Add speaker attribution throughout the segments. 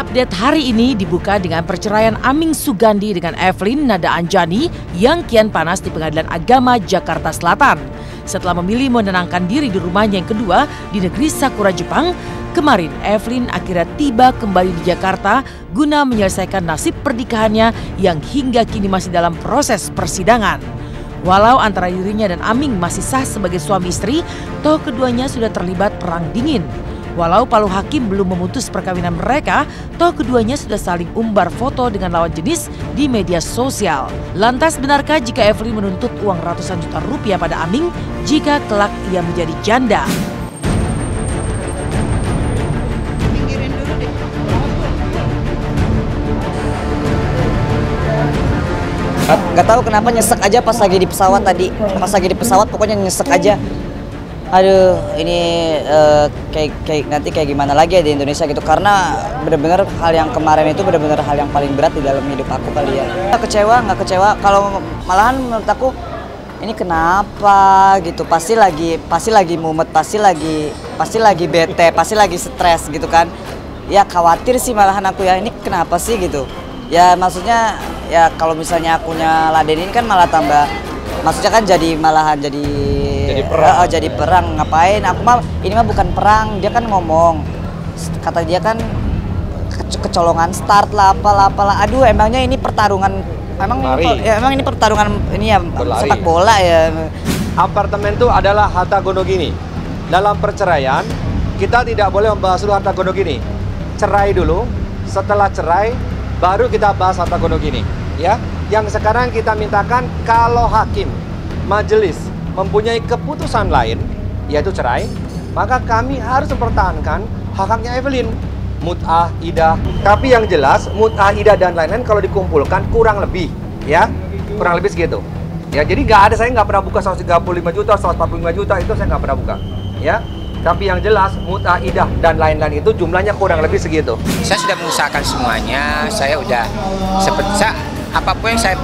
Speaker 1: Update hari ini dibuka dengan perceraian Aming Sugandi dengan Evelyn Nada Anjani yang kian panas di Pengadilan Agama Jakarta Selatan. Setelah memilih menenangkan diri di rumahnya yang kedua di negeri Sakura, Jepang, kemarin Evelyn akhirnya tiba kembali di Jakarta guna menyelesaikan nasib pernikahannya yang hingga kini masih dalam proses persidangan. Walau antara dirinya dan Aming masih sah sebagai suami istri, toh keduanya sudah terlibat perang dingin. Walau palu hakim belum memutus perkawinan mereka, toh keduanya sudah saling umbar foto dengan lawan jenis di media sosial. Lantas benarkah jika Evelyn menuntut uang ratusan juta rupiah pada Aming jika kelak ia menjadi janda?
Speaker 2: Gak tahu kenapa nyesek aja pas lagi di pesawat tadi. Pas lagi di pesawat pokoknya nyesek aja. Aduh, ini nanti kayak gimana lagi ya di Indonesia gitu. Karena benar-benar hal yang kemarin itu benar-benar hal yang paling berat di dalam hidup aku kali ya. Nggak kecewa. Kalau malahan menurut aku ini kenapa gitu. Pasti lagi mumet, pasti lagi bete, pasti lagi stres gitu kan. Ya khawatir sih malahan aku ya, ini kenapa sih gitu. Ya maksudnya ya kalau misalnya akunya ladenin kan malah tambah, maksudnya kan jadi perang. Ngapain aku mah, ini mah bukan perang. Dia kan ngomong, kata dia kan kecolongan start lah apalah. Aduh, emangnya ini pertarungan, emang ini pertarungan ini ya sepak bola ya.
Speaker 3: Apartemen itu adalah harta gonogini. Dalam perceraian kita tidak boleh membahas dulu harta gonogini. Cerai dulu, setelah cerai baru kita bahas harta gonogini, ya. Yang sekarang kita mintakan kalau hakim majelis mempunyai keputusan lain, yaitu cerai, maka kami harus mempertahankan hak-haknya Evelyn, mut'ah, idah. Tapi yang jelas mut'ah, idah dan lain-lain kalau dikumpulkan kurang lebih, ya, kurang lebih segitu. Ya, jadi saya nggak pernah buka 135 juta, 145 juta itu saya nggak pernah buka, ya. Tapi yang jelas mut'ah, idah dan lain-lain itu jumlahnya kurang lebih segitu.
Speaker 4: Saya sudah mengusahakan semuanya, saya udah apapun yang saya,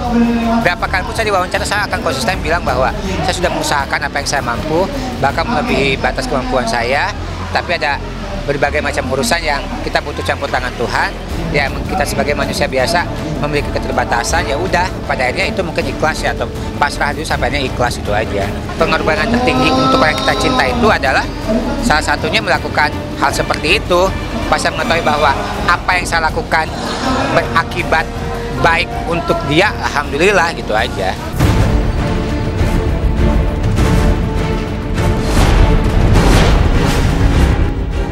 Speaker 4: berapa kali pun saya diwawancara, saya akan konsisten bilang bahwa saya sudah mengusahakan apa yang saya mampu, bahkan melebihi batas kemampuan saya. Tapi ada berbagai macam urusan yang kita butuh campur tangan Tuhan. Ya kita sebagai manusia biasa memiliki keterbatasan, ya udah pada akhirnya itu mungkin ikhlas ya, atau pasrah dulu sampai akhirnya ikhlas, itu aja. Pengorbanan tertinggi untuk orang yang kita cinta itu adalah salah satunya melakukan hal seperti itu. Pas saya mengetahui bahwa apa yang saya lakukan berakibat baik untuk dia, alhamdulillah, gitu aja.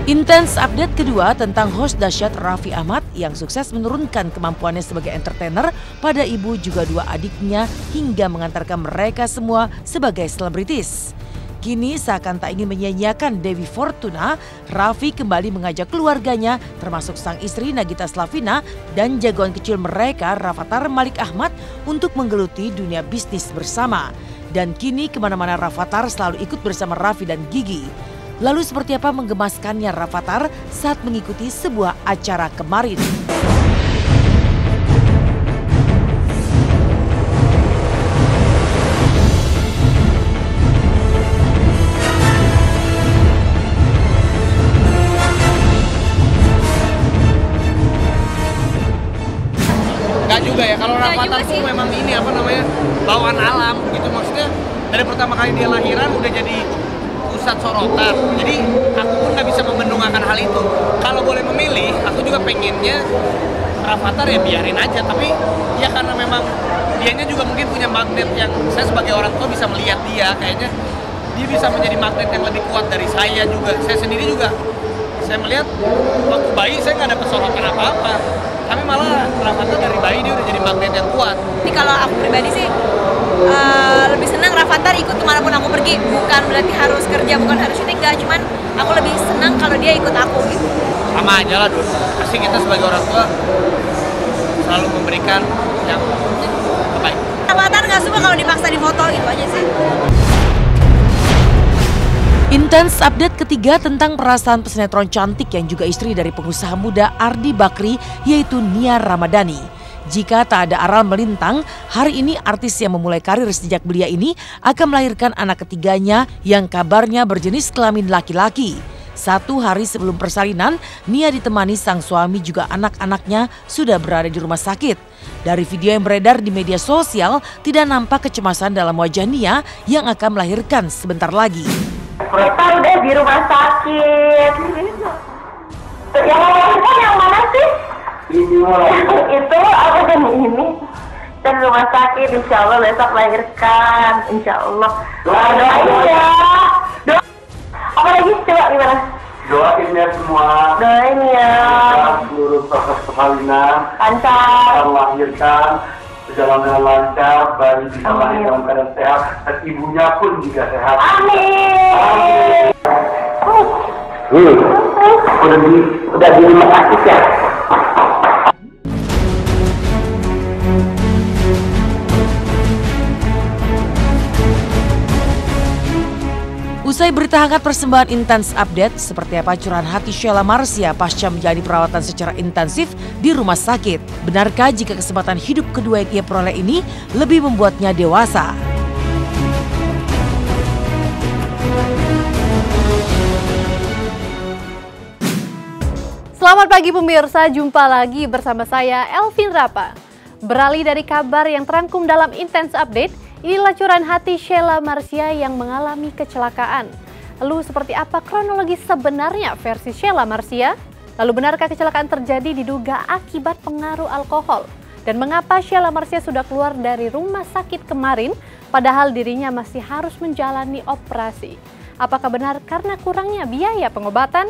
Speaker 1: Intens update kedua tentang host dahsyat Raffi Ahmad yang sukses menurunkan kemampuannya sebagai entertainer pada ibu juga dua adiknya hingga mengantarkan mereka semua sebagai selebritis. Kini seakan tak ingin menyia-nyiakan Dewi Fortuna, Raffi kembali mengajak keluarganya termasuk sang istri Nagita Slavina dan jagoan kecil mereka Rafathar Malik Ahmad untuk menggeluti dunia bisnis bersama. Dan kini kemana-mana Rafathar selalu ikut bersama Raffi dan Gigi. Lalu seperti apa menggemaskannya Rafathar saat mengikuti sebuah acara kemarin?
Speaker 5: Enggak juga ya, kalau Rafathar tuh memang ini bawaan alam gitu, maksudnya dari pertama kali dia lahiran udah jadi pusat sorotan. Jadi aku pun nggak bisa membendung akan hal itu. Kalau boleh memilih, aku juga pengennya Rafathar ya biarin aja. Tapi ya karena memang dianya juga mungkin punya magnet yang saya sebagai orang tua bisa melihat dia. Kayaknya dia bisa menjadi magnet yang lebih kuat dari saya juga. Saya sendiri juga, saya melihat waktu bayi saya nggak dapat sorotan apa-apa. Tapi malah Rafathar dari bayi dia udah jadi magnet yang kuat.
Speaker 6: Jadi kalau aku pribadi sih lebih senang Rafathar ikut kemanapun aku pergi. Bukan berarti harus kerja, bukan harus syuting, enggak. Cuman aku lebih senang kalau dia ikut aku gitu.
Speaker 5: Sama aja lah, Dun. Pasti kita sebagai orang tua selalu memberikan yang terbaik.
Speaker 6: Rafathar nggak suka kalau dipaksa difoto, gitu aja sih.
Speaker 1: Intens update ketiga tentang perasaan pesinetron cantik yang juga istri dari pengusaha muda Ardi Bakri, yaitu Nia Ramadhani. Jika tak ada aral melintang, hari ini artis yang memulai karir sejak belia ini akan melahirkan anak ketiganya yang kabarnya berjenis kelamin laki-laki. 1 hari sebelum persalinan, Nia ditemani sang suami juga anak-anaknya sudah berada di rumah sakit. Dari video yang beredar di media sosial, tidak nampak kecemasan dalam wajah Nia yang akan melahirkan sebentar lagi.
Speaker 7: Kita udah di rumah sakit. Yang melahirkan yang mana sih? Itu apa kan ini? Kita di rumah sakit, insya Allah besok melahirkan, insya Allah. Doain ya. Apa lagi? Coba gimana?
Speaker 8: Doain ya semua.
Speaker 7: Doain ya.
Speaker 8: Seluruh proses persalinan.
Speaker 7: Lancar.
Speaker 8: Melahirkan, berjalan dengan lancar, bayi bisa lahir dalam keadaan sehat, dan ibunya pun juga sehat.
Speaker 7: Amin.
Speaker 8: Udah di rumah sakit ya?
Speaker 1: Usai berita hangat persembahan Intens Update, seperti apa curahan hati Sheila Marcia pasca menjalani perawatan secara intensif di rumah sakit? Benarkah jika kesempatan hidup kedua yang ia peroleh ini lebih membuatnya dewasa?
Speaker 9: Selamat pagi pemirsa, jumpa lagi bersama saya Elvin Rapa. Beralih dari kabar yang terangkum dalam Intens Update, inilah curahan hati Sheila Marcia yang mengalami kecelakaan. Lalu seperti apa kronologi sebenarnya versi Sheila Marcia? Lalu benarkah kecelakaan terjadi diduga akibat pengaruh alkohol? Dan mengapa Sheila Marcia sudah keluar dari rumah sakit kemarin padahal dirinya masih harus menjalani operasi? Apakah benar karena kurangnya biaya pengobatan?